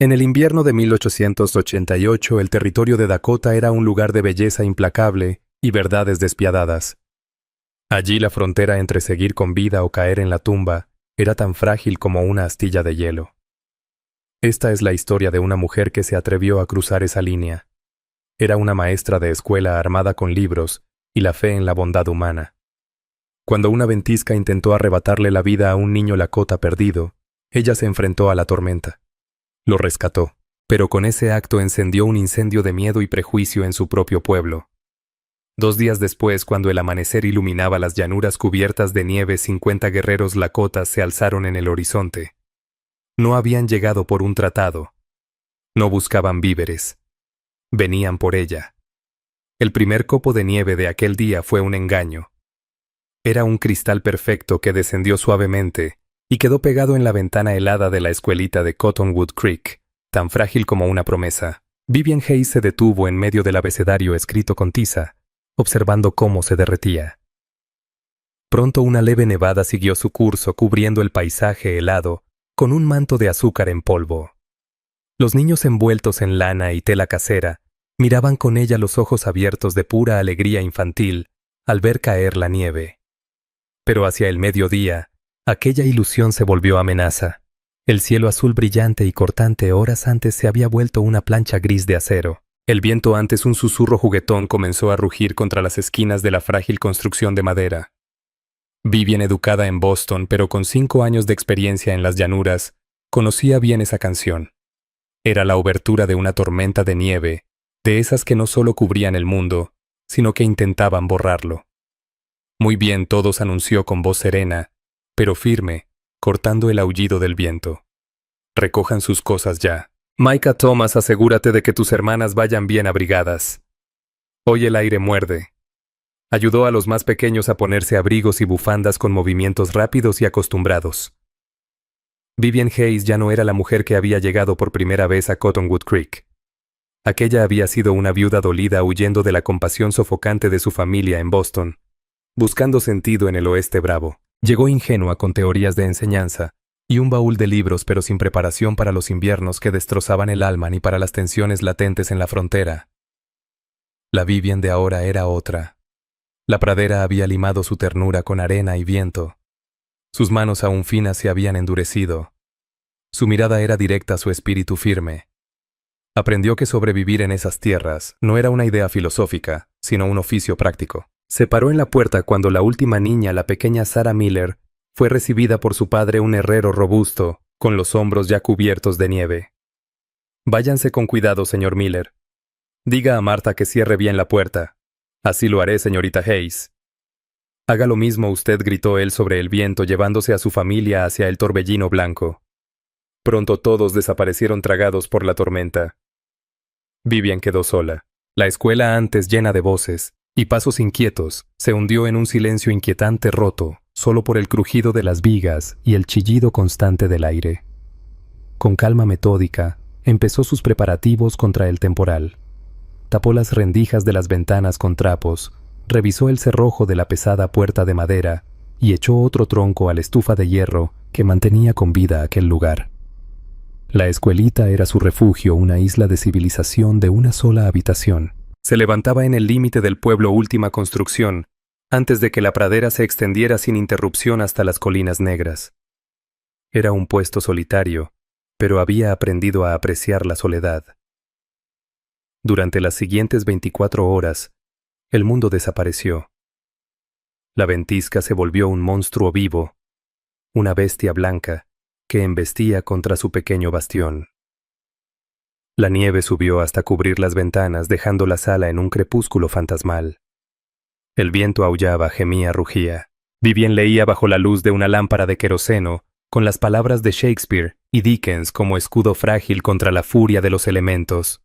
En el invierno de 1888, el territorio de Dakota era un lugar de belleza implacable y verdades despiadadas. Allí la frontera entre seguir con vida o caer en la tumba era tan frágil como una astilla de hielo. Esta es la historia de una mujer que se atrevió a cruzar esa línea. Era una maestra de escuela armada con libros y la fe en la bondad humana. Cuando una ventisca intentó arrebatarle la vida a un niño lakota perdido, ella se enfrentó a la tormenta. Lo rescató, pero con ese acto encendió un incendio de miedo y prejuicio en su propio pueblo. 2 días después, cuando el amanecer iluminaba las llanuras cubiertas de nieve, 50 guerreros lakotas se alzaron en el horizonte. No habían llegado por un tratado. No buscaban víveres. Venían por ella. El primer copo de nieve de aquel día fue un engaño. Era un cristal perfecto que descendió suavemente y quedó pegado en la ventana helada de la escuelita de Cottonwood Creek, tan frágil como una promesa. Vivian Hayes se detuvo en medio del abecedario escrito con tiza, observando cómo se derretía. Pronto una leve nevada siguió su curso cubriendo el paisaje helado con un manto de azúcar en polvo. Los niños envueltos en lana y tela casera miraban con ella los ojos abiertos de pura alegría infantil al ver caer la nieve. Pero hacia el mediodía, aquella ilusión se volvió amenaza. El cielo azul brillante y cortante horas antes se había vuelto una plancha gris de acero. El viento, antes un susurro juguetón, comenzó a rugir contra las esquinas de la frágil construcción de madera. Vivian, educada en Boston, pero con 5 años de experiencia en las llanuras, conocía bien esa canción. Era la obertura de una tormenta de nieve, de esas que no solo cubrían el mundo, sino que intentaban borrarlo. Muy bien, todos, anunció con voz serena, pero firme, cortando el aullido del viento. Recojan sus cosas ya. Micah Thomas, asegúrate de que tus hermanas vayan bien abrigadas. Hoy el aire muerde. Ayudó a los más pequeños a ponerse abrigos y bufandas con movimientos rápidos y acostumbrados. Vivian Hayes ya no era la mujer que había llegado por primera vez a Cottonwood Creek. Aquella había sido una viuda dolida huyendo de la compasión sofocante de su familia en Boston, buscando sentido en el oeste bravo. Llegó ingenua con teorías de enseñanza y un baúl de libros, pero sin preparación para los inviernos que destrozaban el alma ni para las tensiones latentes en la frontera. La Vivian de ahora era otra. La pradera había limado su ternura con arena y viento. Sus manos aún finas se habían endurecido. Su mirada era directa, su espíritu firme. Aprendió que sobrevivir en esas tierras no era una idea filosófica, sino un oficio práctico. Se paró en la puerta cuando la última niña, la pequeña Sarah Miller, fue recibida por su padre, un herrero robusto, con los hombros ya cubiertos de nieve. Váyanse con cuidado, señor Miller. Diga a Marta que cierre bien la puerta. Así lo haré, señorita Hayes. Haga lo mismo usted, gritó él sobre el viento, llevándose a su familia hacia el torbellino blanco. Pronto todos desaparecieron tragados por la tormenta. Vivian quedó sola. La escuela, antes llena de voces y pasos inquietos, se hundió en un silencio inquietante roto, solo por el crujido de las vigas y el chillido constante del aire. Con calma metódica, empezó sus preparativos contra el temporal. Tapó las rendijas de las ventanas con trapos, revisó el cerrojo de la pesada puerta de madera y echó otro tronco a la estufa de hierro que mantenía con vida aquel lugar. La escuelita era su refugio, una isla de civilización de una sola habitación. Se levantaba en el límite del pueblo, última construcción, antes de que la pradera se extendiera sin interrupción hasta las colinas negras. Era un puesto solitario, pero había aprendido a apreciar la soledad. Durante las siguientes 24 horas, el mundo desapareció. La ventisca se volvió un monstruo vivo, una bestia blanca que embestía contra su pequeño bastión. La nieve subió hasta cubrir las ventanas, dejando la sala en un crepúsculo fantasmal. El viento aullaba, gemía, rugía. Vivian leía bajo la luz de una lámpara de queroseno, con las palabras de Shakespeare y Dickens como escudo frágil contra la furia de los elementos.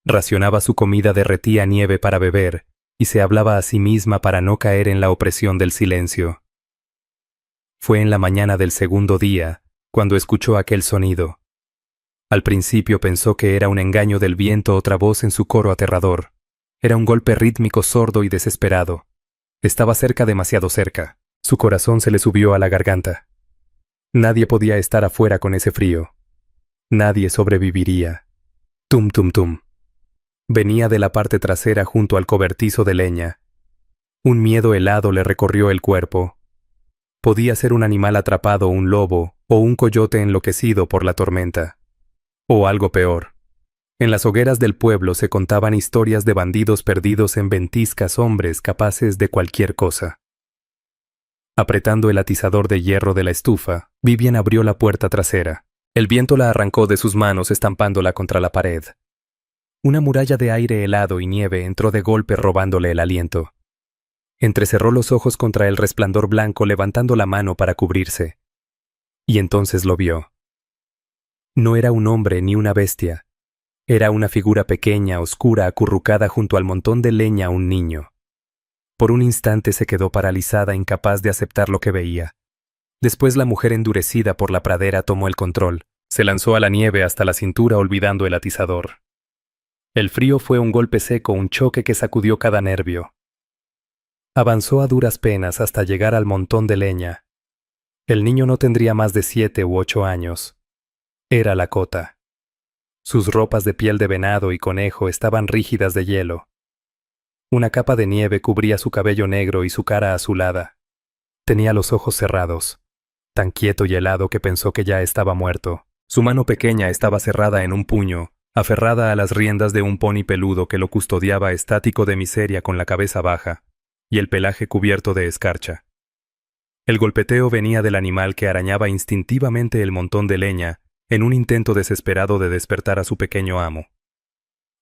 Racionaba su comida, derretía nieve para beber, y se hablaba a sí misma para no caer en la opresión del silencio. Fue en la mañana del segundo día, cuando escuchó aquel sonido. Al principio pensó que era un engaño del viento, otra voz en su coro aterrador. Era un golpe rítmico sordo y desesperado. Estaba cerca, demasiado cerca. Su corazón se le subió a la garganta. Nadie podía estar afuera con ese frío. Nadie sobreviviría. Tum tum tum. Venía de la parte trasera junto al cobertizo de leña. Un miedo helado le recorrió el cuerpo. Podía ser un animal atrapado, un lobo, o un coyote enloquecido por la tormenta. O algo peor. En las hogueras del pueblo se contaban historias de bandidos perdidos en ventiscas, hombres capaces de cualquier cosa. Apretando el atizador de hierro de la estufa, Vivian abrió la puerta trasera. El viento la arrancó de sus manos estampándola contra la pared. Una muralla de aire helado y nieve entró de golpe robándole el aliento. Entrecerró los ojos contra el resplandor blanco levantando la mano para cubrirse. Y entonces lo vio. No era un hombre ni una bestia. Era una figura pequeña, oscura, acurrucada junto al montón de leña, un niño. Por un instante se quedó paralizada, incapaz de aceptar lo que veía. Después la mujer endurecida por la pradera tomó el control. Se lanzó a la nieve hasta la cintura olvidando el atizador. El frío fue un golpe seco, un choque que sacudió cada nervio. Avanzó a duras penas hasta llegar al montón de leña. El niño no tendría más de 7 u 8 años. Era Lakota. Sus ropas de piel de venado y conejo estaban rígidas de hielo. Una capa de nieve cubría su cabello negro y su cara azulada. Tenía los ojos cerrados, tan quieto y helado que pensó que ya estaba muerto. Su mano pequeña estaba cerrada en un puño, aferrada a las riendas de un pony peludo que lo custodiaba estático de miseria con la cabeza baja y el pelaje cubierto de escarcha. El golpeteo venía del animal que arañaba instintivamente el montón de leña en un intento desesperado de despertar a su pequeño amo.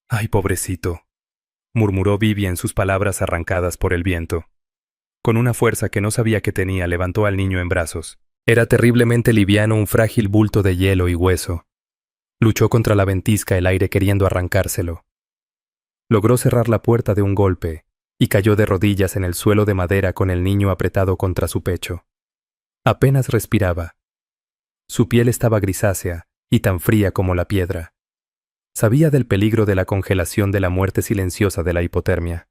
«Ay, pobrecito», murmuró Vivian, sus palabras arrancadas por el viento. Con una fuerza que no sabía que tenía, levantó al niño en brazos. Era terriblemente liviano, un frágil bulto de hielo y hueso. Luchó contra la ventisca, el aire queriendo arrancárselo. Logró cerrar la puerta de un golpe y cayó de rodillas en el suelo de madera con el niño apretado contra su pecho. Apenas respiraba. Su piel estaba grisácea y tan fría como la piedra. Sabía del peligro de la congelación, de la muerte silenciosa de la hipotermia.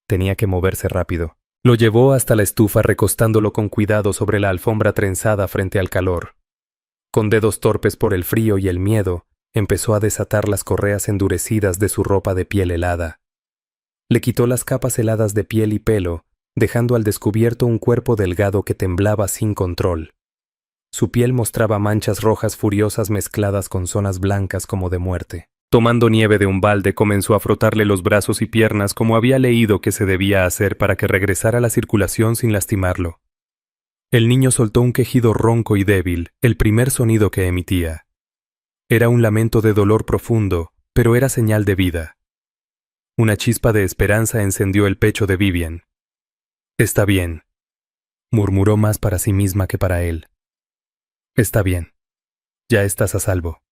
Tenía que moverse rápido. Lo llevó hasta la estufa recostándolo con cuidado sobre la alfombra trenzada frente al calor. Con dedos torpes por el frío y el miedo, empezó a desatar las correas endurecidas de su ropa de piel helada. Le quitó las capas heladas de piel y pelo, dejando al descubierto un cuerpo delgado que temblaba sin control. Su piel mostraba manchas rojas furiosas mezcladas con zonas blancas como de muerte. Tomando nieve de un balde, comenzó a frotarle los brazos y piernas como había leído que se debía hacer para que regresara la circulación sin lastimarlo. El niño soltó un quejido ronco y débil, el primer sonido que emitía. Era un lamento de dolor profundo, pero era señal de vida. Una chispa de esperanza encendió el pecho de Vivian. «Está bien», murmuró más para sí misma que para él. «Está bien. Ya estás a salvo».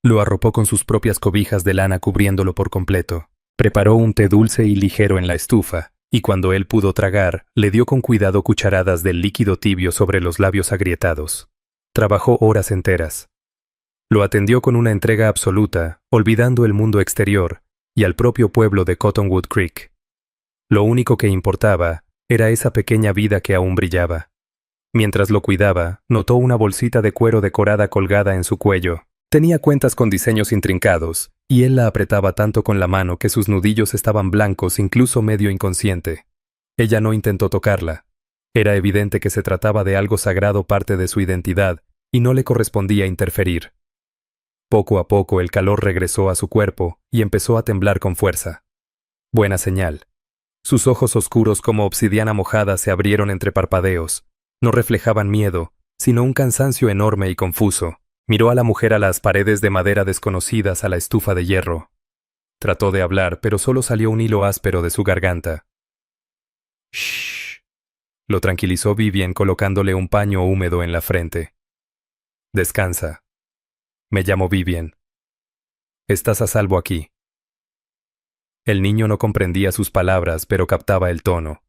Lo arropó con sus propias cobijas de lana cubriéndolo por completo. Preparó un té dulce y ligero en la estufa, y cuando él pudo tragar, le dio con cuidado cucharadas del líquido tibio sobre los labios agrietados. Trabajó horas enteras. Lo atendió con una entrega absoluta, olvidando el mundo exterior y al propio pueblo de Cottonwood Creek. Lo único que importaba era esa pequeña vida que aún brillaba. Mientras lo cuidaba, notó una bolsita de cuero decorada colgada en su cuello. Tenía cuentas con diseños intrincados, y él la apretaba tanto con la mano que sus nudillos estaban blancos, incluso medio inconsciente. Ella no intentó tocarla. Era evidente que se trataba de algo sagrado, parte de su identidad, y no le correspondía interferir. Poco a poco el calor regresó a su cuerpo y empezó a temblar con fuerza. Buena señal. Sus ojos oscuros como obsidiana mojada se abrieron entre parpadeos. No reflejaban miedo, sino un cansancio enorme y confuso. Miró a la mujer, a las paredes de madera desconocidas, a la estufa de hierro. Trató de hablar, pero solo salió un hilo áspero de su garganta. «Shh», lo tranquilizó Vivian colocándole un paño húmedo en la frente. «Descansa. Me llamo Vivian. Estás a salvo aquí». El niño no comprendía sus palabras, pero captaba el tono.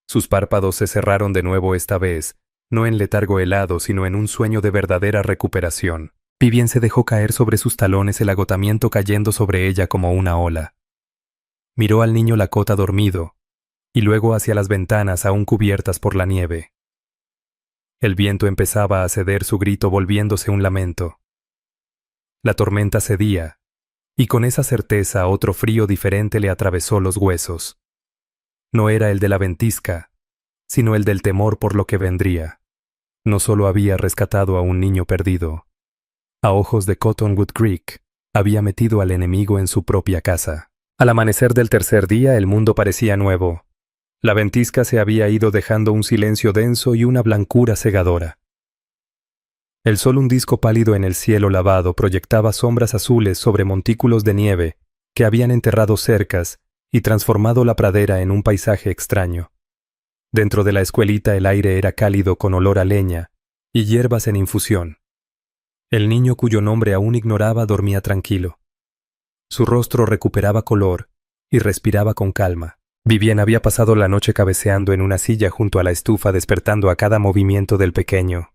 Sus párpados se cerraron de nuevo, esta vez, no en letargo helado, sino en un sueño de verdadera recuperación. Vivian se dejó caer sobre sus talones, el agotamiento cayendo sobre ella como una ola. Miró al niño Lakota dormido, y luego hacia las ventanas aún cubiertas por la nieve. El viento empezaba a ceder, su grito volviéndose un lamento. La tormenta cedía, y con esa certeza otro frío diferente le atravesó los huesos. No era el de la ventisca, sino el del temor por lo que vendría. No solo había rescatado a un niño perdido. A ojos de Cottonwood Creek, había metido al enemigo en su propia casa. Al amanecer del tercer día el mundo parecía nuevo. La ventisca se había ido dejando un silencio denso y una blancura cegadora. El sol, un disco pálido en el cielo lavado, proyectaba sombras azules sobre montículos de nieve que habían enterrado cercas y transformado la pradera en un paisaje extraño. Dentro de la escuelita el aire era cálido con olor a leña y hierbas en infusión. El niño, cuyo nombre aún ignoraba, dormía tranquilo. Su rostro recuperaba color y respiraba con calma. Vivien había pasado la noche cabeceando en una silla junto a la estufa, despertando a cada movimiento del pequeño.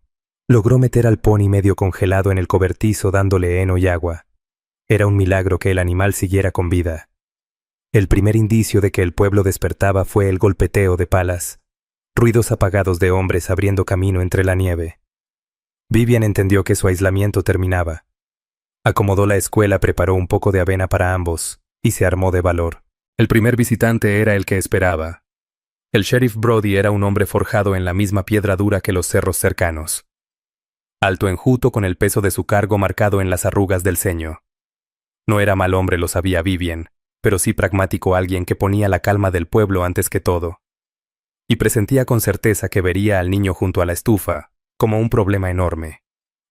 Logró meter al pony medio congelado en el cobertizo dándole heno y agua. Era un milagro que el animal siguiera con vida. El primer indicio de que el pueblo despertaba fue el golpeteo de palas, ruidos apagados de hombres abriendo camino entre la nieve. Vivien entendió que su aislamiento terminaba. Acomodó la escuela, preparó un poco de avena para ambos y se armó de valor. El primer visitante era el que esperaba. El sheriff Brody era un hombre forjado en la misma piedra dura que los cerros cercanos. Alto, enjuto, con el peso de su cargo marcado en las arrugas del ceño. No era mal hombre, lo sabía Vivien, pero sí pragmático, alguien que ponía la calma del pueblo antes que todo. Y presentía con certeza que vería al niño junto a la estufa como un problema enorme.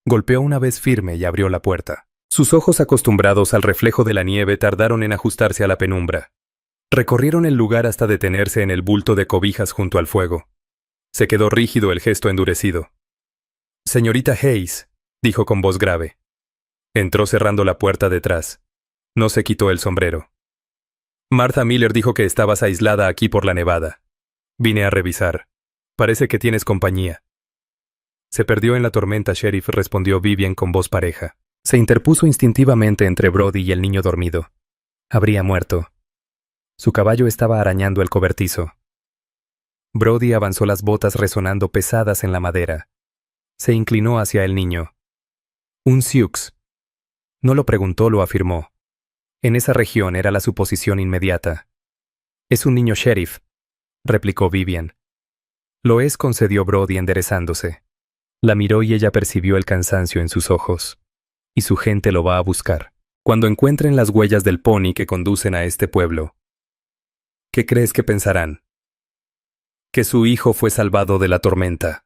Golpeó una vez firme y abrió la puerta. Sus ojos, acostumbrados al reflejo de la nieve, tardaron en ajustarse a la penumbra. Recorrieron el lugar hasta detenerse en el bulto de cobijas junto al fuego. Se quedó rígido, el gesto endurecido. «Señorita Hayes», dijo con voz grave. Entró cerrando la puerta detrás. No se quitó el sombrero. «Martha Miller dijo que estabas aislada aquí por la nevada. Vine a revisar. Parece que tienes compañía». «Se perdió en la tormenta, sheriff», respondió Vivien con voz pareja. Se interpuso instintivamente entre Brody y el niño dormido. Habría muerto. Su caballo estaba arañando el cobertizo. Brody avanzó, las botas resonando pesadas en la madera. Se inclinó hacia el niño. «Un Sioux». No lo preguntó, lo afirmó. En esa región era la suposición inmediata. «Es un niño, sheriff», replicó Vivien. «Lo es», concedió Brody enderezándose. La miró y ella percibió el cansancio en sus ojos. «Y su gente lo va a buscar. Cuando encuentren las huellas del pony que conducen a este pueblo, ¿qué crees que pensarán?» «Que su hijo fue salvado de la tormenta»,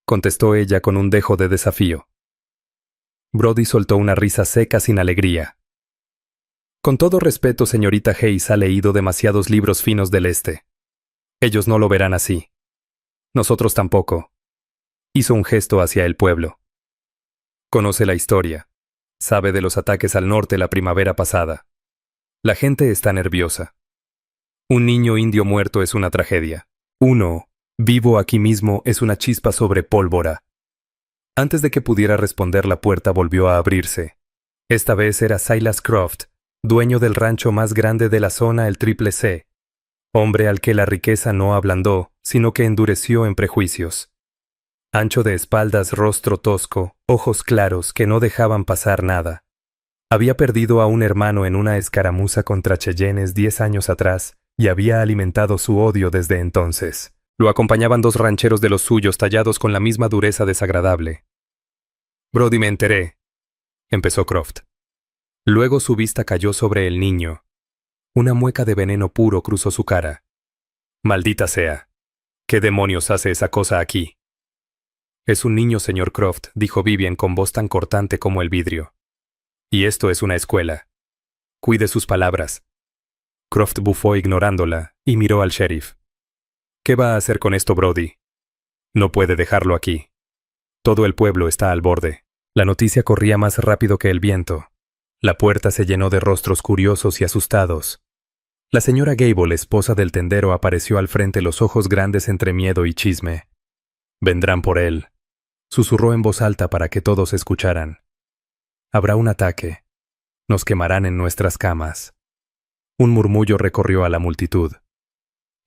contestó ella con un dejo de desafío. Brody soltó una risa seca sin alegría. «Con todo respeto, señorita Hayes ha leído demasiados libros finos del este. Ellos no lo verán así. Nosotros tampoco». Hizo un gesto hacia el pueblo. «Conoce la historia. Sabe de los ataques al norte la primavera pasada. La gente está nerviosa. Un niño indio muerto es una tragedia. Uno, vivo aquí mismo, es una chispa sobre pólvora». Antes de que pudiera responder, la puerta volvió a abrirse. Esta vez era Silas Croft, dueño del rancho más grande de la zona, el Triple C. Hombre al que la riqueza no ablandó, sino que endureció en prejuicios. Ancho de espaldas, rostro tosco, ojos claros que no dejaban pasar nada. Había perdido a un hermano en una escaramuza contra Cheyennes 10 años atrás y había alimentado su odio desde entonces. Lo acompañaban 2 rancheros de los suyos, tallados con la misma dureza desagradable. «Brody, me enteré», empezó Croft. Luego su vista cayó sobre el niño. Una mueca de veneno puro cruzó su cara. «Maldita sea. ¿Qué demonios hace esa cosa aquí?» «Es un niño, señor Croft», dijo Vivien con voz tan cortante como el vidrio. «Y esto es una escuela. Cuide sus palabras». Croft bufó ignorándola y miró al sheriff. «¿Qué va a hacer con esto, Brody? No puede dejarlo aquí. Todo el pueblo está al borde». La noticia corría más rápido que el viento. La puerta se llenó de rostros curiosos y asustados. La señora Gable, esposa del tendero, apareció al frente, los ojos grandes entre miedo y chisme. «Vendrán por él», susurró en voz alta para que todos escucharan. «Habrá un ataque. Nos quemarán en nuestras camas». Un murmullo recorrió a la multitud.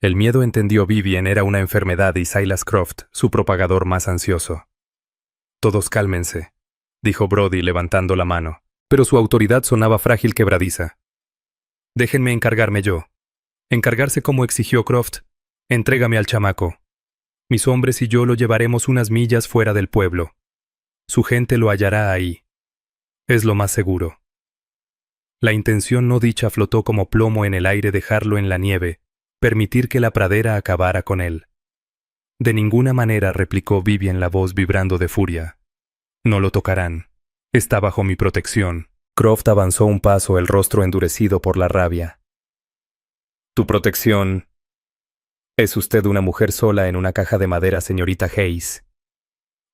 El miedo, entendió Vivien, era una enfermedad y Silas Croft, su propagador más ansioso. «Todos cálmense», dijo Brody levantando la mano. pero su autoridad sonaba frágil quebradiza. Déjenme encargarme yo. Encargarse como exigió Croft. Entrégame al chamaco. Mis hombres y yo lo llevaremos unas millas fuera del pueblo. Su gente lo hallará ahí. Es lo más seguro. La intención no dicha flotó como plomo en el aire dejarlo en la nieve, permitir que la pradera acabara con él. De ninguna manera, replicó Vivian, la voz vibrando de furia. No lo tocarán. Está bajo mi protección. Croft avanzó un paso, el rostro endurecido por la rabia. Tu protección. Es usted una mujer sola en una caja de madera, señorita Hayes.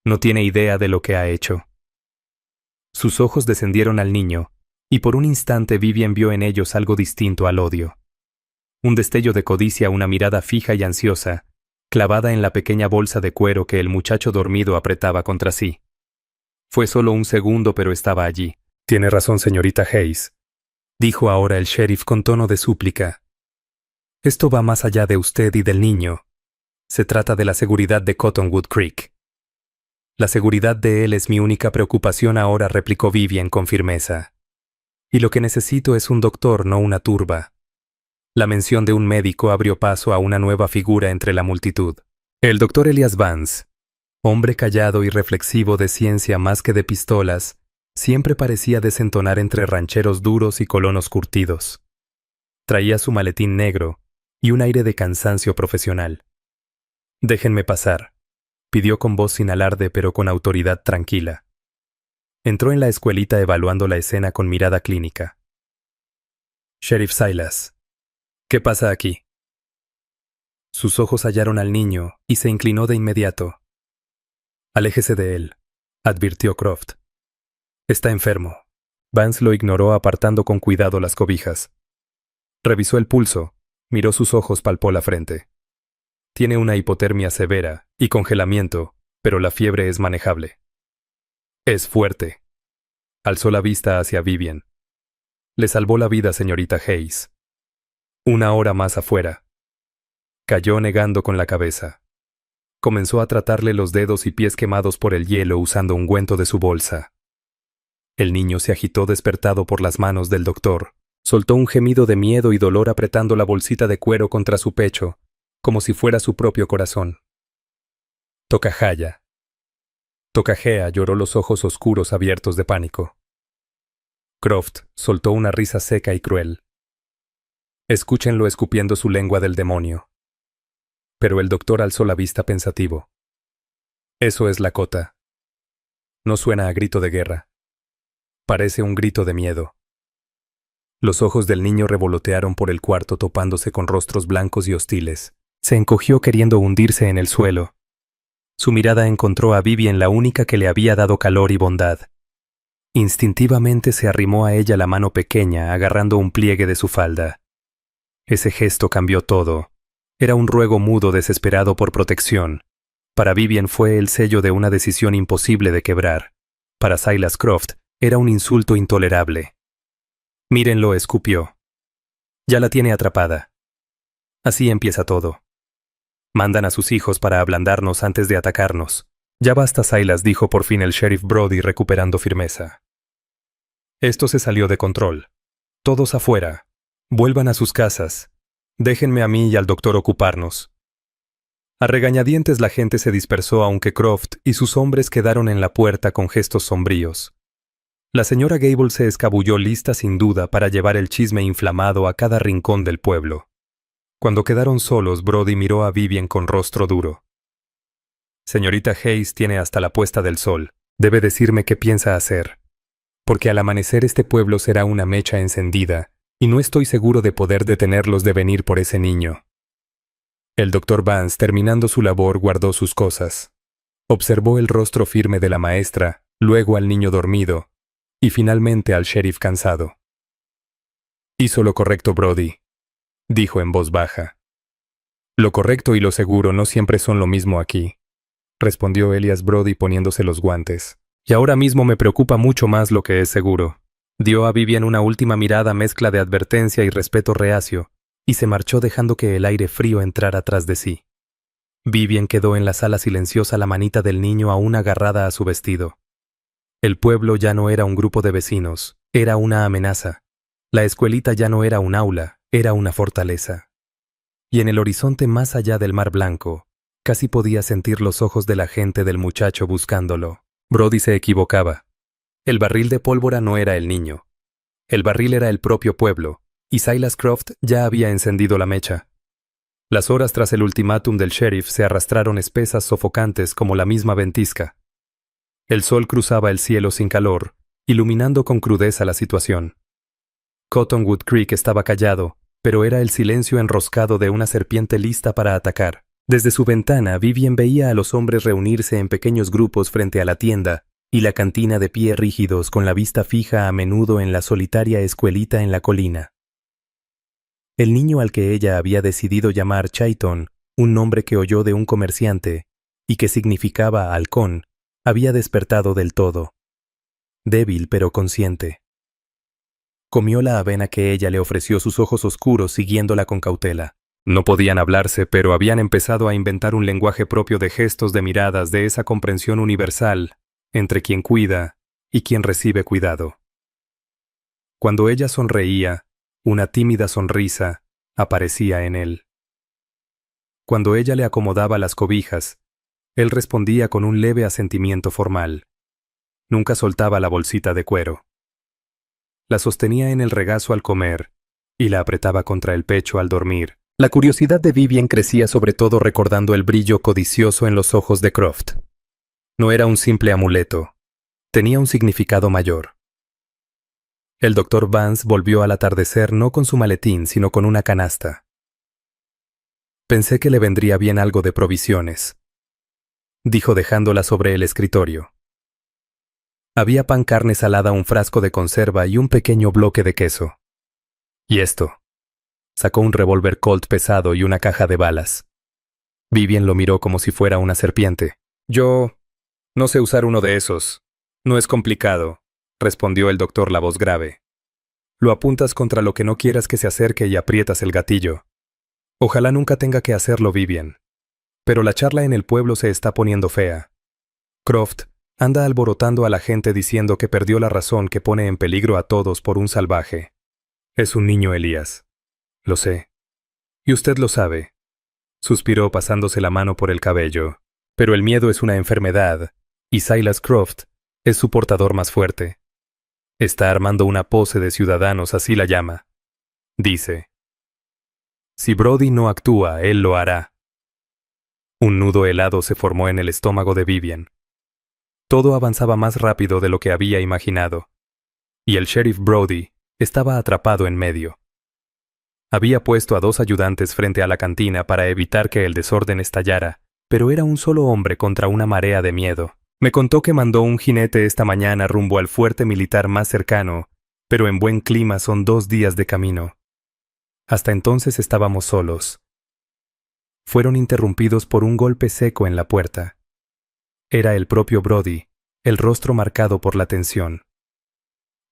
No tiene idea de lo que ha hecho. Sus ojos descendieron al niño, y por un instante Vivian vio en ellos algo distinto al odio. Un destello de codicia, una mirada fija y ansiosa, clavada en la pequeña bolsa de cuero que el muchacho dormido apretaba contra sí. Fue solo un segundo, pero estaba allí. Tiene razón, señorita Hayes, dijo ahora el sheriff con tono de súplica. Esto va más allá de usted y del niño. Se trata de la seguridad de Cottonwood Creek. La seguridad de él es mi única preocupación ahora, replicó Vivian con firmeza. Y lo que necesito es un doctor, no una turba. La mención de un médico abrió paso a una nueva figura entre la multitud. El doctor Elias Vance, hombre callado y reflexivo de ciencia más que de pistolas, siempre parecía desentonar entre rancheros duros y colonos curtidos. Traía su maletín negro y un aire de cansancio profesional. Déjenme pasar, pidió con voz sin alarde pero con autoridad tranquila. Entró en la escuelita evaluando la escena con mirada clínica. Sheriff Silas, ¿qué pasa aquí? Sus ojos hallaron al niño y se inclinó de inmediato. Aléjese de él, advirtió Croft. Está enfermo. Vance lo ignoró apartando con cuidado las cobijas. Revisó el pulso, miró sus ojos, palpó la frente. Tiene una hipotermia severa y congelamiento, pero la fiebre es manejable. Es fuerte. Alzó la vista hacia Vivian. Le salvó la vida, señorita Hayes. 1 hora más afuera. Cayó negando con la cabeza. Comenzó a tratarle los dedos y pies quemados por el hielo usando ungüento de su bolsa. El niño se agitó despertado por las manos del doctor. Soltó un gemido de miedo y dolor apretando la bolsita de cuero contra su pecho, como si fuera su propio corazón. Tocajaya. Tocajea, lloró, los ojos oscuros abiertos de pánico. Croft soltó una risa seca y cruel. Escúchenlo escupiendo su lengua del demonio. Pero el doctor alzó la vista pensativo. Eso es Lakota. No suena a grito de guerra. Parece un grito de miedo. Los ojos del niño revolotearon por el cuarto topándose con rostros blancos y hostiles. Se encogió queriendo hundirse en el suelo. Su mirada encontró a Vivian, la única que le había dado calor y bondad. Instintivamente se arrimó a ella la mano pequeña, agarrando un pliegue de su falda. Ese gesto cambió todo. Era un ruego mudo desesperado por protección. Para Vivian fue el sello de una decisión imposible de quebrar. Para Silas Croft era un insulto intolerable. Mírenlo, escupió. Ya la tiene atrapada. Así empieza todo. Mandan a sus hijos para ablandarnos antes de atacarnos. Ya basta, Silas, dijo por fin el sheriff Brody recuperando firmeza. Esto se salió de control. Todos afuera. Vuelvan a sus casas. Déjenme a mí y al doctor ocuparnos. A regañadientes la gente se dispersó, aunque Croft y sus hombres quedaron en la puerta con gestos sombríos. La señora Gable se escabulló, lista sin duda para llevar el chisme inflamado a cada rincón del pueblo. Cuando quedaron solos, Brody miró a Vivian con rostro duro. Señorita Hayes tiene hasta la puesta del sol. Debe decirme qué piensa hacer. Porque al amanecer este pueblo será una mecha encendida, y no estoy seguro de poder detenerlos de venir por ese niño. El doctor Vance, terminando su labor, guardó sus cosas. Observó el rostro firme de la maestra, luego al niño dormido, y finalmente al sheriff cansado. Hizo lo correcto, Brody, dijo en voz baja. Lo correcto y lo seguro no siempre son lo mismo aquí, respondió Elias Brody poniéndose los guantes. Y ahora mismo me preocupa mucho más lo que es seguro. Dio a Vivian una última mirada, mezcla de advertencia y respeto reacio, y se marchó dejando que el aire frío entrara tras de sí. Vivian quedó en la sala silenciosa, la manita del niño aún agarrada a su vestido. El pueblo ya no era un grupo de vecinos, Era una amenaza. La escuelita ya no era un aula, era una fortaleza. Y en el horizonte más allá del mar blanco, casi podía sentir los ojos de la gente del muchacho buscándolo. Brody se equivocaba. El barril de pólvora no era el niño. El barril era el propio pueblo, y Silas Croft ya había encendido la mecha. Las horas tras el ultimátum del sheriff se arrastraron espesas, sofocantes como la misma ventisca. El sol cruzaba el cielo sin calor, iluminando con crudeza la situación. Cottonwood Creek estaba callado, pero era el silencio enroscado de una serpiente lista para atacar. Desde su ventana, Vivian veía a los hombres reunirse en pequeños grupos frente a la tienda y la cantina de pie rígidos con la vista fija a menudo en la solitaria escuelita en la colina. El niño al que ella había decidido llamar Chayton, un nombre que oyó de un comerciante y que significaba halcón, había despertado del todo. Débil pero consciente. Comió la avena que ella le ofreció, sus ojos oscuros siguiéndola con cautela. No podían hablarse, pero habían empezado a inventar un lenguaje propio de gestos, de miradas, de esa comprensión universal entre quien cuida y quien recibe cuidado. Cuando ella sonreía, una tímida sonrisa aparecía en él. Cuando ella le acomodaba las cobijas, él respondía con un leve asentimiento formal. Nunca soltaba la bolsita de cuero. La sostenía en el regazo al comer y la apretaba contra el pecho al dormir. La curiosidad de Vivian crecía sobre todo recordando el brillo codicioso en los ojos de Croft. No era un simple amuleto. Tenía un significado mayor. El Dr. Vance volvió al atardecer no con su maletín, sino con una canasta. Pensé que le vendría bien algo de provisiones, dijo dejándola sobre el escritorio. Había pan, carne salada, un frasco de conserva y un pequeño bloque de queso. ¿Y esto? Sacó un revólver Colt pesado y una caja de balas. Vivian lo miró como si fuera una serpiente. Yo no sé usar uno de esos. No es complicado, respondió el doctor, la voz grave. Lo apuntas contra lo que no quieras que se acerque y aprietas el gatillo. Ojalá nunca tenga que hacerlo, Vivian. Pero la charla en el pueblo se está poniendo fea. Croft anda alborotando a la gente diciendo que perdió la razón, que pone en peligro a todos por un salvaje. Es un niño, Elías. Lo sé. Y usted lo sabe. Suspiró pasándose la mano por el cabello. Pero el miedo es una enfermedad, y Silas Croft es su portador más fuerte. Está armando una pose de ciudadanos, así la llama. Dice. Si Brody no actúa, él lo hará. Un nudo helado se formó en el estómago de Vivian. Todo avanzaba más rápido de lo que había imaginado. Y el sheriff Brody estaba atrapado en medio. Había puesto a 2 ayudantes frente a la cantina para evitar que el desorden estallara, pero era un solo hombre contra una marea de miedo. Me contó que mandó un jinete esta mañana rumbo al fuerte militar más cercano, pero en buen clima son 2 días de camino. Hasta entonces estábamos solos. Fueron interrumpidos por un golpe seco en la puerta. Era el propio Brody, el rostro marcado por la tensión.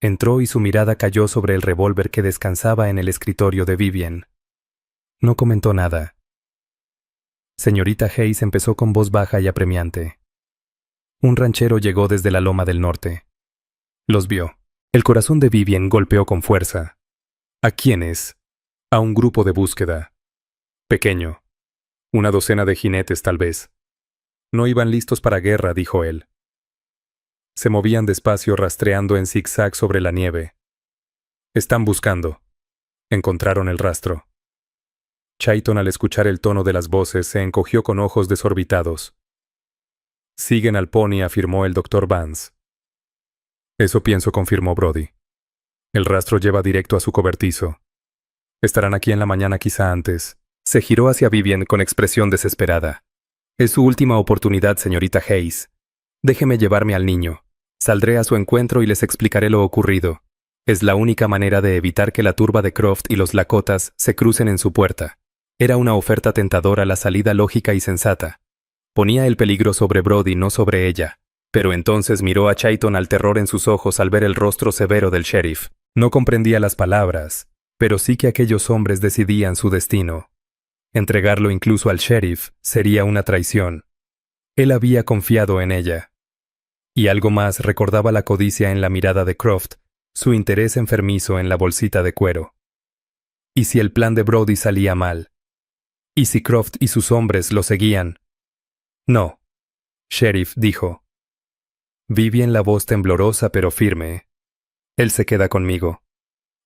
Entró y su mirada cayó sobre el revólver que descansaba en el escritorio de Vivian. No comentó nada. Señorita Hayes empezó con voz baja y apremiante. Un ranchero llegó desde la loma del norte. Los vio. El corazón de Vivian golpeó con fuerza. ¿A quiénes? A un grupo de búsqueda. Pequeño. 1 docena de jinetes, tal vez. No iban listos para guerra, dijo él. Se movían despacio rastreando en zigzag sobre la nieve. Están buscando. Encontraron el rastro. Chayton, al escuchar el tono de las voces, se encogió con ojos desorbitados. Siguen al pony, afirmó el Dr. Vance. Eso pienso, confirmó Brody. El rastro lleva directo a su cobertizo. Estarán aquí en la mañana, quizá antes. Se giró hacia Vivian con expresión desesperada. Es su última oportunidad, señorita Hayes. Déjeme llevarme al niño. Saldré a su encuentro y les explicaré lo ocurrido. Es la única manera de evitar que la turba de Croft y los Lakotas se crucen en su puerta. Era una oferta tentadora, la salida lógica y sensata. Ponía el peligro sobre Brody, no sobre ella. Pero entonces miró a Chayton, al terror en sus ojos al ver el rostro severo del sheriff. No comprendía las palabras, pero sí que aquellos hombres decidían su destino. Entregarlo incluso al sheriff sería una traición. Él había confiado en ella. Y algo más, recordaba la codicia en la mirada de Croft, su interés enfermizo en la bolsita de cuero. ¿Y si el plan de Brody salía mal? ¿Y si Croft y sus hombres lo seguían? No. Sheriff dijo. Vivian, la voz temblorosa pero firme. Él se queda conmigo.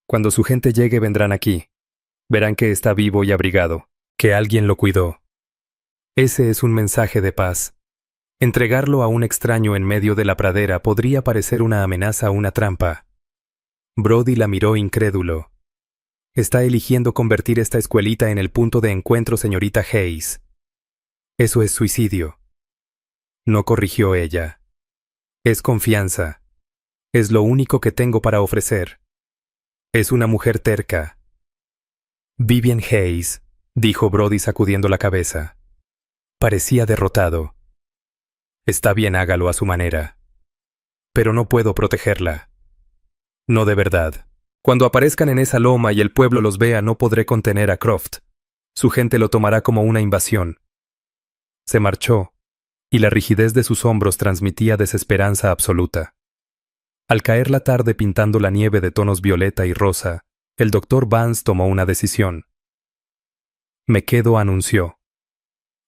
Cuando su gente llegue vendrán aquí. Verán que está vivo y abrigado, que alguien lo cuidó. Ese es un mensaje de paz. Entregarlo a un extraño en medio de la pradera podría parecer una amenaza o una trampa. Brody la miró incrédulo. Está eligiendo convertir esta escuelita en el punto de encuentro, señorita Hayes. Eso es suicidio. No corrigió ella. Es confianza. Es lo único que tengo para ofrecer. Es una mujer terca. Vivian Hayes, dijo Brody sacudiendo la cabeza. Parecía derrotado. Está bien, hágalo a su manera. Pero no puedo protegerla. No de verdad. Cuando aparezcan en esa loma y el pueblo los vea, no podré contener a Croft. Su gente lo tomará como una invasión. Se marchó, y la rigidez de sus hombros transmitía desesperanza absoluta. Al caer la tarde pintando la nieve de tonos violeta y rosa, el Dr. Vance tomó una decisión. Me quedo, anunció.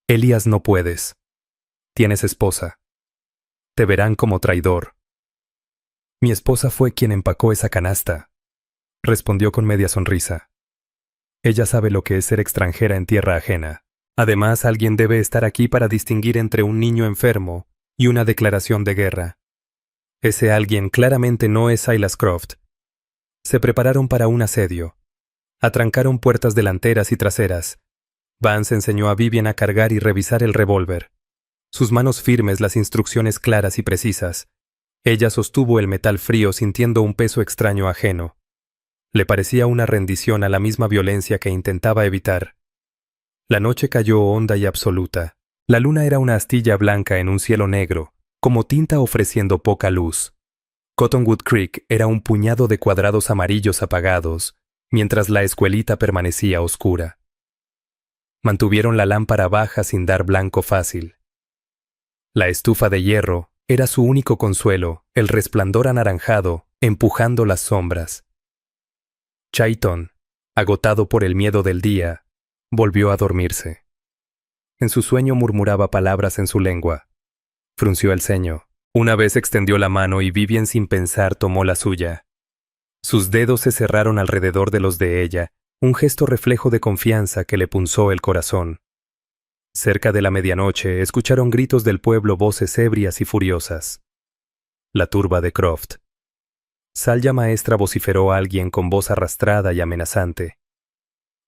Elias, no puedes. Tienes esposa. Te verán como traidor. Mi esposa fue quien empacó esa canasta, respondió con media sonrisa. Ella sabe lo que es ser extranjera en tierra ajena. Además, alguien debe estar aquí para distinguir entre un niño enfermo y una declaración de guerra. Ese alguien claramente no es Silas Croft. Se prepararon para un asedio. Atrancaron puertas delanteras y traseras. Vance enseñó a Vivian a cargar y revisar el revólver. Sus manos firmes, las instrucciones claras y precisas. Ella sostuvo el metal frío sintiendo un peso extraño ajeno. Le parecía una rendición a la misma violencia que intentaba evitar. La noche cayó honda y absoluta. La luna era una astilla blanca en un cielo negro, como tinta ofreciendo poca luz. Cottonwood Creek era un puñado de cuadrados amarillos apagados, mientras la escuelita permanecía oscura. Mantuvieron la lámpara baja sin dar blanco fácil. La estufa de hierro era su único consuelo, el resplandor anaranjado, empujando las sombras. Chayton, agotado por el miedo del día, volvió a dormirse. En su sueño murmuraba palabras en su lengua. Frunció el ceño. Una vez extendió la mano y Vivian sin pensar tomó la suya. Sus dedos se cerraron alrededor de los de ella, un gesto reflejo de confianza que le punzó el corazón. Cerca de la medianoche escucharon gritos del pueblo, voces ebrias y furiosas. La turba de Croft. Salya maestra, vociferó a alguien con voz arrastrada y amenazante.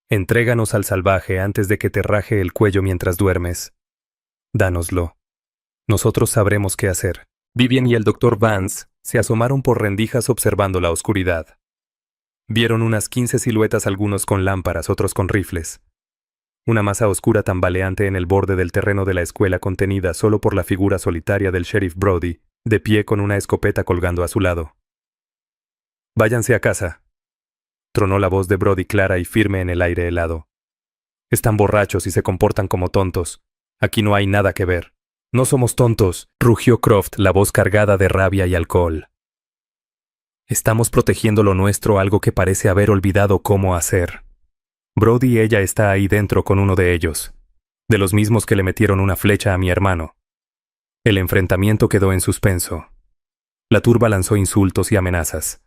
Entréganos al salvaje antes de que te raje el cuello mientras duermes. Dánoslo. Nosotros sabremos qué hacer. Vivian y el Dr. Vance se asomaron por rendijas observando la oscuridad. Vieron unas 15 siluetas, algunos con lámparas, otros con rifles. Una masa oscura tambaleante en el borde del terreno de la escuela, contenida solo por la figura solitaria del sheriff Brody, de pie con una escopeta colgando a su lado. «Váyanse a casa», tronó la voz de Brody clara y firme en el aire helado. «Están borrachos y se comportan como tontos. Aquí no hay nada que ver». «No somos tontos», rugió Croft, la voz cargada de rabia y alcohol. «Estamos protegiendo lo nuestro, algo que parece haber olvidado cómo hacer. Brody, ella está ahí dentro con uno de ellos, de los mismos que le metieron una flecha a mi hermano». El enfrentamiento quedó en suspenso. La turba lanzó insultos y amenazas.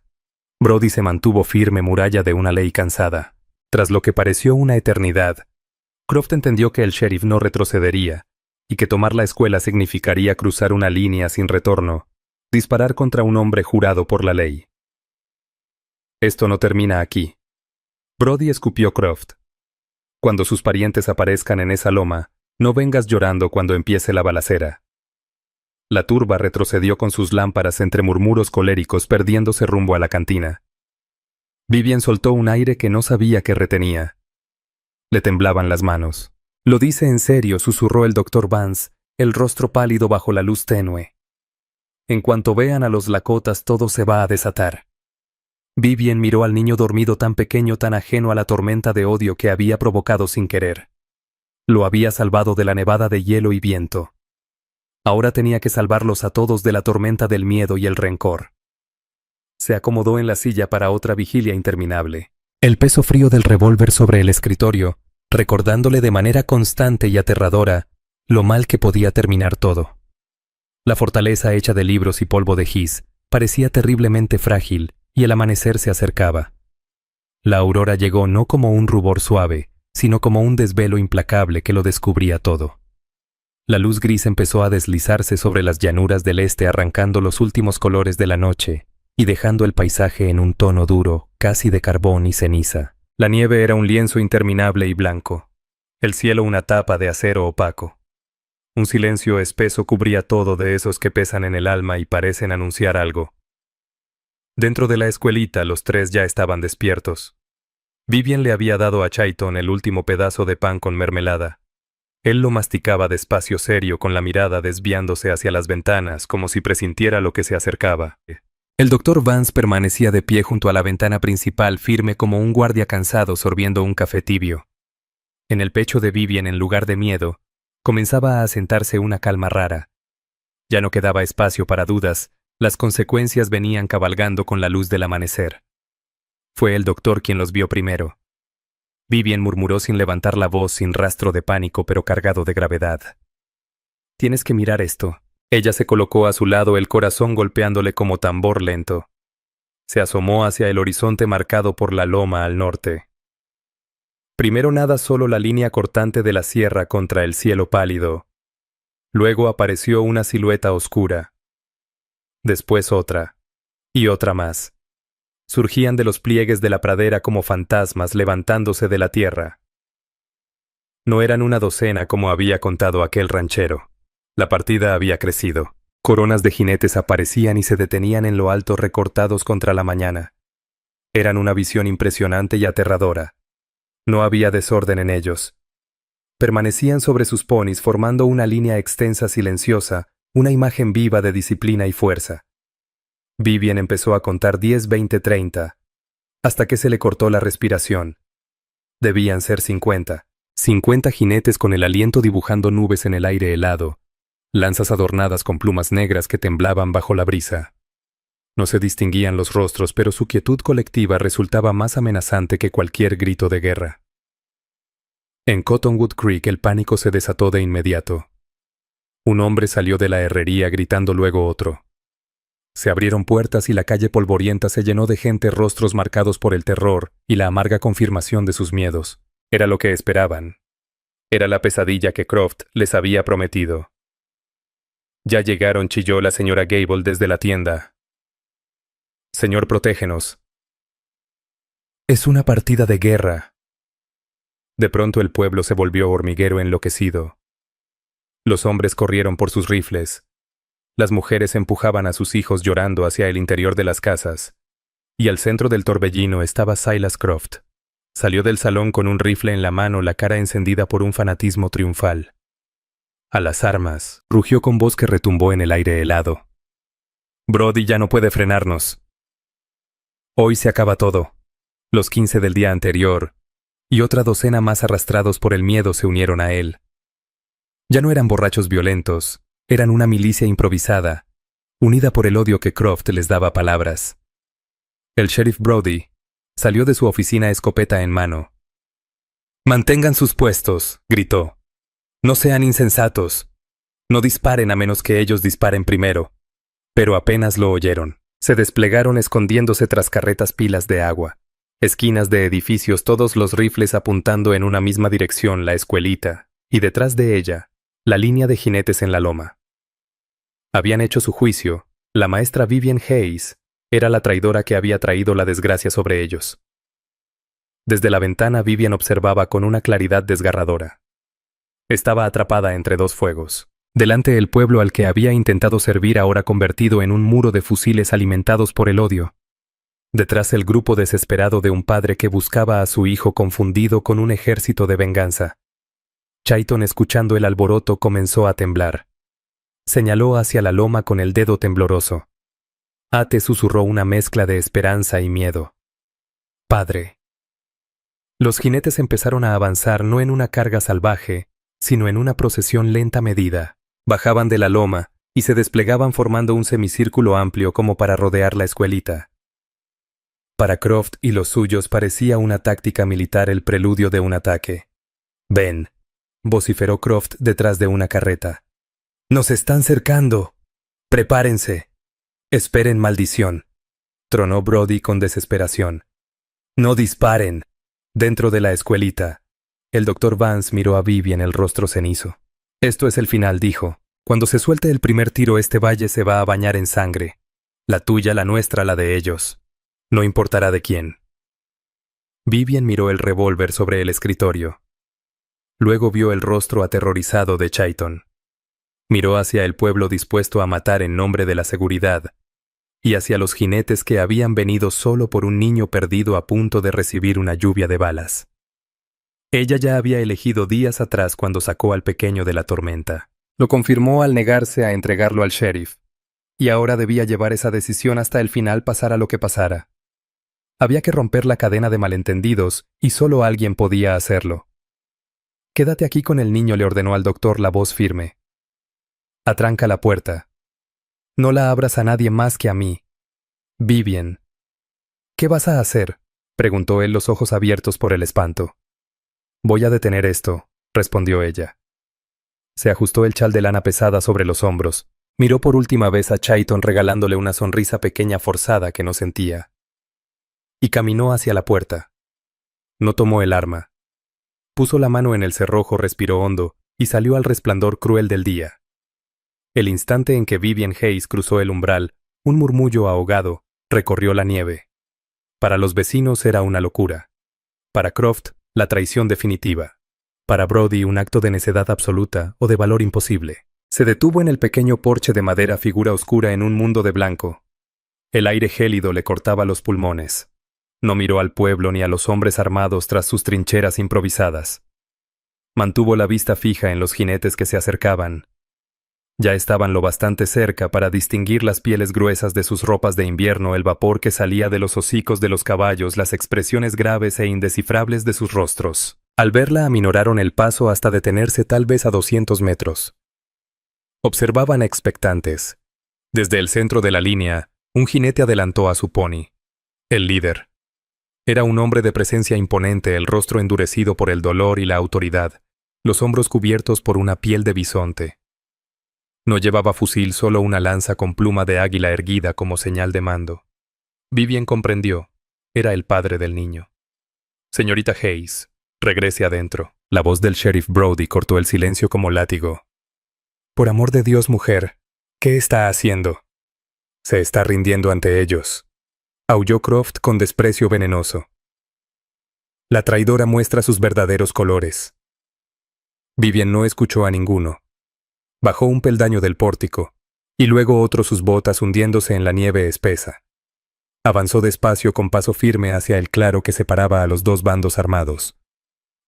Brody se mantuvo firme, muralla de una ley cansada. Tras lo que pareció una eternidad, Croft entendió que el sheriff no retrocedería, y que tomar la escuela significaría cruzar una línea sin retorno, disparar contra un hombre jurado por la ley. «Esto no termina aquí». Brody escupió Croft. «Cuando sus parientes aparezcan en esa loma, no vengas llorando cuando empiece la balacera». La turba retrocedió con sus lámparas entre murmuros coléricos, perdiéndose rumbo a la cantina. Vivian soltó un aire que no sabía que retenía. Le temblaban las manos. «Lo dice en serio», susurró el Dr. Vance, el rostro pálido bajo la luz tenue. «En cuanto vean a los Lakotas, todo se va a desatar». Vivian miró al niño dormido, tan pequeño, tan ajeno a la tormenta de odio que había provocado sin querer. Lo había salvado de la nevada de hielo y viento. Ahora tenía que salvarlos a todos de la tormenta del miedo y el rencor. Se acomodó en la silla para otra vigilia interminable. El peso frío del revólver sobre el escritorio, recordándole de manera constante y aterradora lo mal que podía terminar todo. La fortaleza hecha de libros y polvo de gis parecía terriblemente frágil y el amanecer se acercaba. La aurora llegó no como un rubor suave, sino como un desvelo implacable que lo descubría todo. La luz gris empezó a deslizarse sobre las llanuras del este arrancando los últimos colores de la noche y dejando el paisaje en un tono duro, casi de carbón y ceniza. La nieve era un lienzo interminable y blanco, el cielo una tapa de acero opaco. Un silencio espeso cubría todo de esos que pesan en el alma y parecen anunciar algo. Dentro de la escuelita los tres ya estaban despiertos. Vivian le había dado a Chayton el último pedazo de pan con mermelada. Él lo masticaba despacio serio con la mirada desviándose hacia las ventanas como si presintiera lo que se acercaba. El doctor Vance permanecía de pie junto a la ventana principal firme como un guardia cansado sorbiendo un café tibio. En el pecho de Vivian, en lugar de miedo, comenzaba a asentarse una calma rara. Ya no quedaba espacio para dudas, las consecuencias venían cabalgando con la luz del amanecer. Fue el doctor quien los vio primero. Vivian murmuró sin levantar la voz, sin rastro de pánico, pero cargado de gravedad. «Tienes que mirar esto». Ella se colocó a su lado, el corazón golpeándole como tambor lento. Se asomó hacia el horizonte marcado por la loma al norte. Primero nada solo la línea cortante de la sierra contra el cielo pálido. Luego apareció una silueta oscura. Después otra. Y otra más. Surgían de los pliegues de la pradera como fantasmas levantándose de la tierra. No eran una docena como había contado aquel ranchero. La partida había crecido. Coronas de jinetes aparecían y se detenían en lo alto recortados contra la mañana. Eran una visión impresionante y aterradora. No había desorden en ellos. Permanecían sobre sus ponis formando una línea extensa silenciosa, una imagen viva de disciplina y fuerza. Vivian empezó a contar 10, 20, 30, hasta que se le cortó la respiración. Debían ser 50. 50 jinetes con el aliento dibujando nubes en el aire helado, lanzas adornadas con plumas negras que temblaban bajo la brisa. No se distinguían los rostros, pero su quietud colectiva resultaba más amenazante que cualquier grito de guerra. En Cottonwood Creek el pánico se desató de inmediato. Un hombre salió de la herrería gritando luego otro. Se abrieron puertas y la calle polvorienta se llenó de gente, rostros marcados por el terror y la amarga confirmación de sus miedos. Era lo que esperaban. Era la pesadilla que Croft les había prometido. «Ya llegaron», chilló la señora Gable desde la tienda. «Señor, protégenos». «Es una partida de guerra». De pronto el pueblo se volvió hormiguero enloquecido. Los hombres corrieron por sus rifles. Las mujeres empujaban a sus hijos llorando hacia el interior de las casas. Y al centro del torbellino estaba Silas Croft. Salió del salón con un rifle en la mano, la cara encendida por un fanatismo triunfal. «A las armas», rugió con voz que retumbó en el aire helado. «Brody ya no puede frenarnos. Hoy se acaba todo». Los 15 del día anterior, y otra docena más arrastrados por el miedo se unieron a él. Ya no eran borrachos violentos, eran una milicia improvisada, unida por el odio que Croft les daba palabras. El sheriff Brody salió de su oficina escopeta en mano. «Mantengan sus puestos», gritó. «No sean insensatos. No disparen a menos que ellos disparen primero». Pero apenas lo oyeron. Se desplegaron escondiéndose tras carretas pilas de agua. Esquinas de edificios, todos los rifles apuntando en una misma dirección, la escuelita, y detrás de ella, la línea de jinetes en la loma. Habían hecho su juicio. La maestra Vivian Hayes era la traidora que había traído la desgracia sobre ellos. Desde la ventana Vivian observaba con una claridad desgarradora. Estaba atrapada entre dos fuegos. Delante el pueblo al que había intentado servir ahora convertido en un muro de fusiles alimentados por el odio. Detrás el grupo desesperado de un padre que buscaba a su hijo confundido con un ejército de venganza. Chayton, escuchando el alboroto, comenzó a temblar. Señaló hacia la loma con el dedo tembloroso. Ate susurró una mezcla de esperanza y miedo. «Padre». Los jinetes empezaron a avanzar no en una carga salvaje, sino en una procesión lenta medida. Bajaban de la loma y se desplegaban formando un semicírculo amplio como para rodear la escuelita. Para Croft y los suyos parecía una táctica militar el preludio de un ataque. «Ven», vociferó Croft detrás de una carreta. «¡Nos están cercando! ¡Prepárense! ¡Esperen, maldición!», tronó Brody con desesperación. «¡No disparen!». Dentro de la escuelita, el Dr. Vance miró a Vivian el rostro cenizo. «Esto es el final», dijo. «Cuando se suelte el primer tiro, este valle se va a bañar en sangre. La tuya, la nuestra, la de ellos. No importará de quién». Vivian miró el revólver sobre el escritorio. Luego vio el rostro aterrorizado de Chayton. Miró hacia el pueblo dispuesto a matar en nombre de la seguridad, y hacia los jinetes que habían venido solo por un niño perdido a punto de recibir una lluvia de balas. Ella ya había elegido días atrás cuando sacó al pequeño de la tormenta. Lo confirmó al negarse a entregarlo al sheriff, y ahora debía llevar esa decisión hasta el final, pasara lo que pasara. Había que romper la cadena de malentendidos, y solo alguien podía hacerlo. «Quédate aquí con el niño», le ordenó al doctor la voz firme. «Atranca la puerta. No la abras a nadie más que a mí. Vivian». «¿Qué vas a hacer?», preguntó él, los ojos abiertos por el espanto. «Voy a detener esto», respondió ella. Se ajustó el chal de lana pesada sobre los hombros. Miró por última vez a Chayton regalándole una sonrisa pequeña forzada que no sentía. Y caminó hacia la puerta. No tomó el arma. Puso la mano en el cerrojo, respiró hondo y salió al resplandor cruel del día. El instante en que Vivian Hayes cruzó el umbral, un murmullo ahogado recorrió la nieve. Para los vecinos era una locura. Para Croft, la traición definitiva. Para Brody, un acto de necedad absoluta o de valor imposible. Se detuvo en el pequeño porche de madera, figura oscura en un mundo de blanco. El aire gélido le cortaba los pulmones. No miró al pueblo ni a los hombres armados tras sus trincheras improvisadas. Mantuvo la vista fija en los jinetes que se acercaban. Ya estaban lo bastante cerca para distinguir las pieles gruesas de sus ropas de invierno, el vapor que salía de los hocicos de los caballos, las expresiones graves e indescifrables de sus rostros. Al verla aminoraron el paso hasta detenerse tal vez a 200 metros. Observaban expectantes. Desde el centro de la línea, un jinete adelantó a su pony. El líder. Era un hombre de presencia imponente, el rostro endurecido por el dolor y la autoridad, los hombros cubiertos por una piel de bisonte. No llevaba fusil, solo una lanza con pluma de águila erguida como señal de mando. Vivian comprendió. Era el padre del niño. «Señorita Hayes, regrese adentro». La voz del sheriff Brody cortó el silencio como látigo. «Por amor de Dios, mujer, ¿qué está haciendo?». «Se está rindiendo ante ellos», aulló Croft con desprecio venenoso. «La traidora muestra sus verdaderos colores». Vivian no escuchó a ninguno. Bajó un peldaño del pórtico, y luego otro, sus botas hundiéndose en la nieve espesa. Avanzó despacio con paso firme hacia el claro que separaba a los dos bandos armados.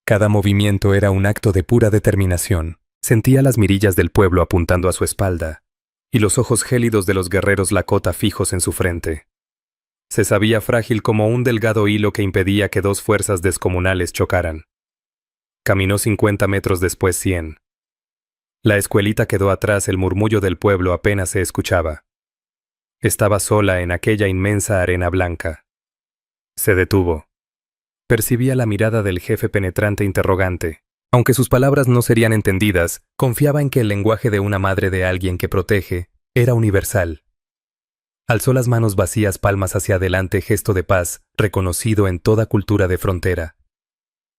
Cada movimiento era un acto de pura determinación. Sentía las mirillas del pueblo apuntando a su espalda, y los ojos gélidos de los guerreros Lakota fijos en su frente. Se sabía frágil como un delgado hilo que impedía que dos fuerzas descomunales chocaran. Caminó 50 metros, después 100. La escuelita quedó atrás, el murmullo del pueblo apenas se escuchaba. Estaba sola en aquella inmensa arena blanca. Se detuvo. Percibía la mirada del jefe penetrante, interrogante. Aunque sus palabras no serían entendidas, confiaba en que el lenguaje de una madre de alguien que protege era universal. Alzó las manos vacías, palmas hacia adelante, gesto de paz, reconocido en toda cultura de frontera.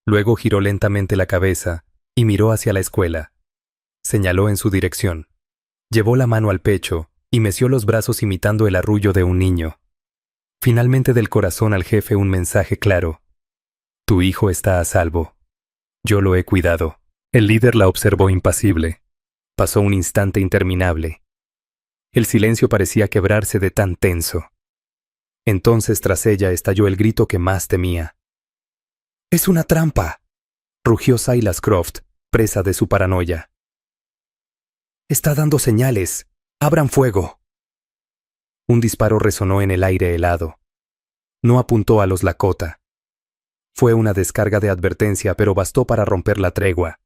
Luego giró lentamente la cabeza y miró hacia la escuela. Señaló en su dirección. Llevó la mano al pecho y meció los brazos imitando el arrullo de un niño. Finalmente, del corazón al jefe, un mensaje claro. Tu hijo está a salvo. Yo lo he cuidado. El líder la observó impasible. Pasó un instante interminable. El silencio parecía quebrarse de tan tenso. Entonces tras ella estalló el grito que más temía. «¡Es una trampa!», rugió Silas Croft, presa de su paranoia. «Está dando señales. ¡Abran fuego!». Un disparo resonó en el aire helado. No apuntó a los Lakota. Fue una descarga de advertencia, pero bastó para romper la tregua.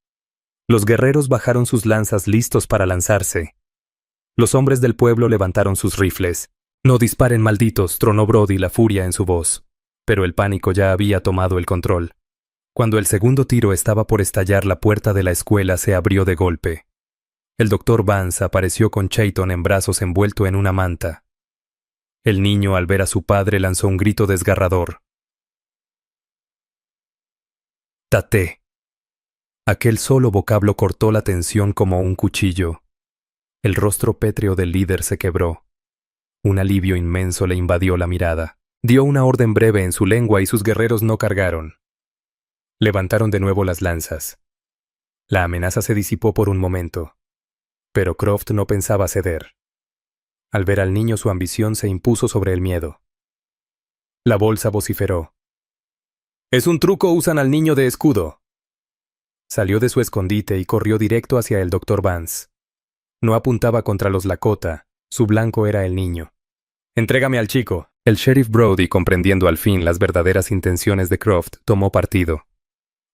Los guerreros bajaron sus lanzas listos para lanzarse. Los hombres del pueblo levantaron sus rifles. «No disparen, malditos», tronó Brody, la furia en su voz. pero el pánico ya había tomado el control. Cuando el segundo tiro estaba por estallar, la puerta de la escuela se abrió de golpe. El Dr. Vance apareció con Chayton en brazos envuelto en una manta. El niño, al ver a su padre, lanzó un grito desgarrador. Tate. Aquel solo vocablo cortó la tensión como un cuchillo. El rostro pétreo del líder se quebró. Un alivio inmenso le invadió la mirada. Dio una orden breve en su lengua y sus guerreros no cargaron. Levantaron de nuevo las lanzas. La amenaza se disipó por un momento. Pero Croft no pensaba ceder. Al ver al niño, su ambición se impuso sobre el miedo. La bolsa vociferó. «¡Es un truco! ¡Usan al niño de escudo!». Salió de su escondite y corrió directo hacia el Dr. Vance. No apuntaba contra los Lakota, su blanco era el niño. «¡Entrégame al chico!». El sheriff Brody, comprendiendo al fin las verdaderas intenciones de Croft, tomó partido.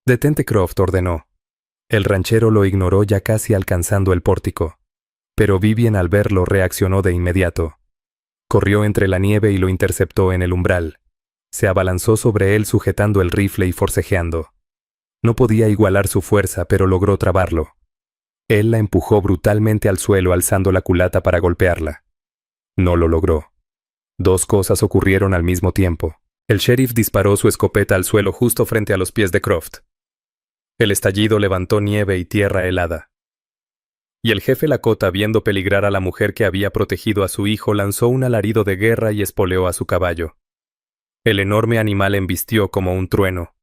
«Detente, Croft», ordenó. El ranchero lo ignoró ya casi alcanzando el pórtico. Pero Vivian, al verlo, reaccionó de inmediato. Corrió entre la nieve y lo interceptó en el umbral. Se abalanzó sobre él sujetando el rifle y forcejeando. No podía igualar su fuerza, pero logró trabarlo. Él la empujó brutalmente al suelo, alzando la culata para golpearla. No lo logró. Dos cosas ocurrieron al mismo tiempo. El sheriff disparó su escopeta al suelo justo frente a los pies de Croft. El estallido levantó nieve y tierra helada. Y el jefe Lakota, viendo peligrar a la mujer que había protegido a su hijo, lanzó un alarido de guerra y espoleó a su caballo. El enorme animal embistió como un trueno.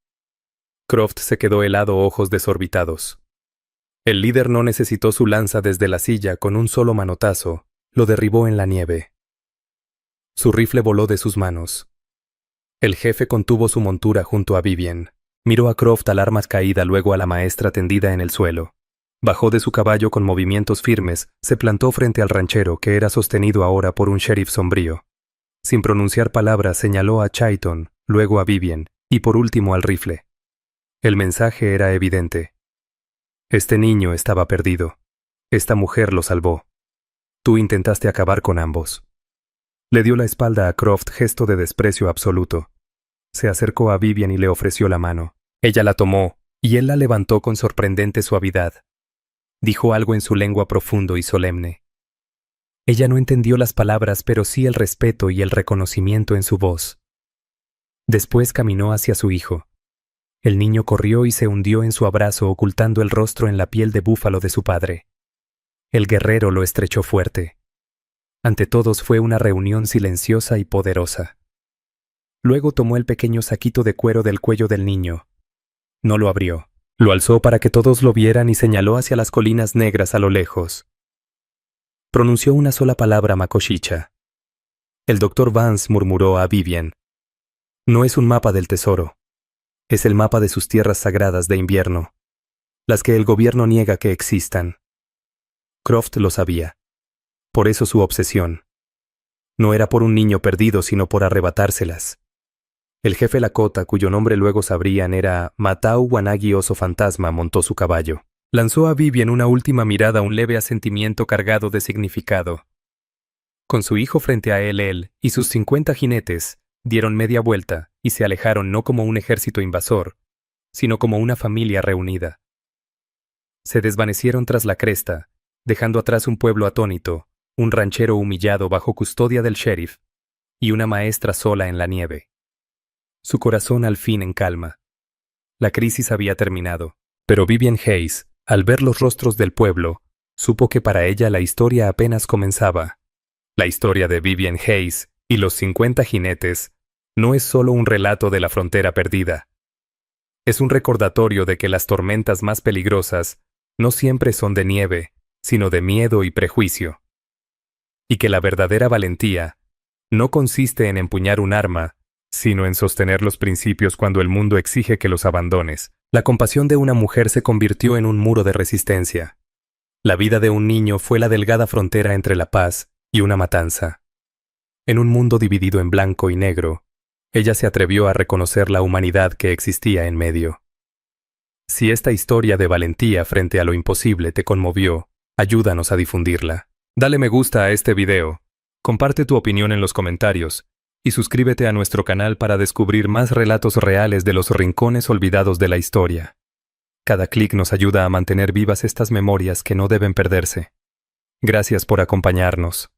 Croft se quedó helado, ojos desorbitados. El líder no necesitó su lanza desde la silla, con un solo manotazo, lo derribó en la nieve. Su rifle voló de sus manos. El jefe contuvo su montura junto a Vivian. Miró a Croft al armas caída, luego a la maestra tendida en el suelo. Bajó de su caballo con movimientos firmes, se plantó frente al ranchero, que era sostenido ahora por un sheriff sombrío. Sin pronunciar palabras, señaló a Chayton, luego a Vivian, y por último al rifle. El mensaje era evidente. Este niño estaba perdido. Esta mujer lo salvó. Tú intentaste acabar con ambos. Le dio la espalda a Croft, gesto de desprecio absoluto. Se acercó a Vivian y le ofreció la mano. Ella la tomó, y él la levantó con sorprendente suavidad. Dijo algo en su lengua profundo y solemne. Ella no entendió las palabras, pero sí el respeto y el reconocimiento en su voz. Después caminó hacia su hijo. El niño corrió y se hundió en su abrazo, ocultando el rostro en la piel de búfalo de su padre. El guerrero lo estrechó fuerte. Ante todos fue una reunión silenciosa y poderosa. Luego tomó el pequeño saquito de cuero del cuello del niño. No lo abrió. Lo alzó para que todos lo vieran y señaló hacia las colinas negras a lo lejos. Pronunció una sola palabra: Makoshicha. El Dr. Vance murmuró a Vivian. No es un mapa del tesoro. Es el mapa de sus tierras sagradas de invierno, las que el gobierno niega que existan. Croft lo sabía. Por eso su obsesión. No era por un niño perdido, sino por arrebatárselas. El jefe Lakota, cuyo nombre luego sabrían era Matau Wanagi Oso Fantasma, montó su caballo. Lanzó a Vivian una última mirada, un leve asentimiento cargado de significado. Con su hijo frente a él y sus 50 jinetes, dieron media vuelta y se alejaron no como un ejército invasor, sino como una familia reunida. Se desvanecieron tras la cresta, dejando atrás un pueblo atónito, un ranchero humillado bajo custodia del sheriff, y una maestra sola en la nieve. Su corazón al fin en calma. La crisis había terminado, pero Vivian Hayes, al ver los rostros del pueblo, supo que para ella la historia apenas comenzaba. La historia de Vivian Hayes y los 50 jinetes no es solo un relato de la frontera perdida. Es un recordatorio de que las tormentas más peligrosas no siempre son de nieve, sino de miedo y prejuicio. Y que la verdadera valentía no consiste en empuñar un arma, sino en sostener los principios cuando el mundo exige que los abandones. La compasión de una mujer se convirtió en un muro de resistencia. La vida de un niño fue la delgada frontera entre la paz y una matanza. En un mundo dividido en blanco y negro, ella se atrevió a reconocer la humanidad que existía en medio. Si esta historia de valentía frente a lo imposible te conmovió, ayúdanos a difundirla. Dale me gusta a este video, comparte tu opinión en los comentarios, y y suscríbete a nuestro canal para descubrir más relatos reales de los rincones olvidados de la historia. Cada clic nos ayuda a mantener vivas estas memorias que no deben perderse. Gracias por acompañarnos.